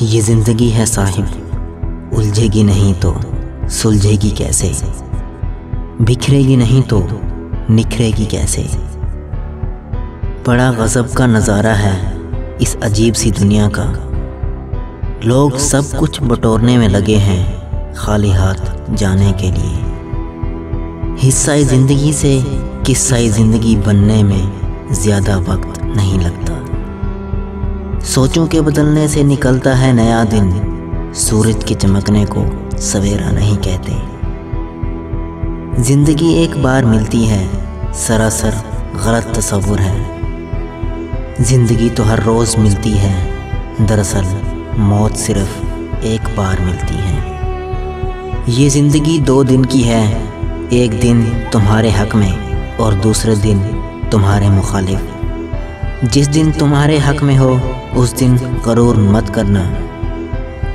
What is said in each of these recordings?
ये ज़िंदगी है साहिब, उलझेगी नहीं तो सुलझेगी कैसे, बिखरेगी नहीं तो निखरेगी कैसे। बड़ा गज़ब का नज़ारा है इस अजीब सी दुनिया का। लोग सब कुछ बटोरने में लगे हैं खाली हाथ जाने के लिए। हिस्सा ज़िंदगी से किस्सा ज़िंदगी बनने में ज़्यादा वक्त नहीं लगता। सोचों के बदलने से निकलता है नया दिन, सूरज के चमकने को सवेरा नहीं कहते। ज़िंदगी एक बार मिलती है, सरासर गलत तस्वुर है। ज़िंदगी तो हर रोज़ मिलती है, दरअसल मौत सिर्फ एक बार मिलती है। ये ज़िंदगी 2 दिन की है, एक दिन तुम्हारे हक़ में और दूसरे दिन तुम्हारे मुखालिफ। जिस दिन तुम्हारे हक़ में हो उस दिन गरूर मत करना,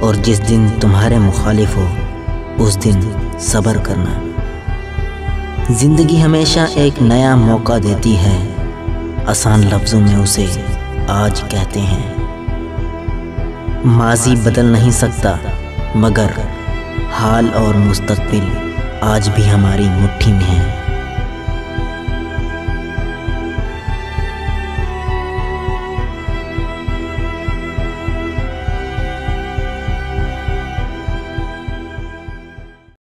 और जिस दिन तुम्हारे मुखालिफ हो उस दिन सब्र करना। ज़िंदगी हमेशा एक नया मौका देती है, आसान लफ्ज़ों में उसे आज कहते हैं। माज़ी बदल नहीं सकता मगर हाल और मुस्तक़बिल आज भी हमारी मुट्ठी में है।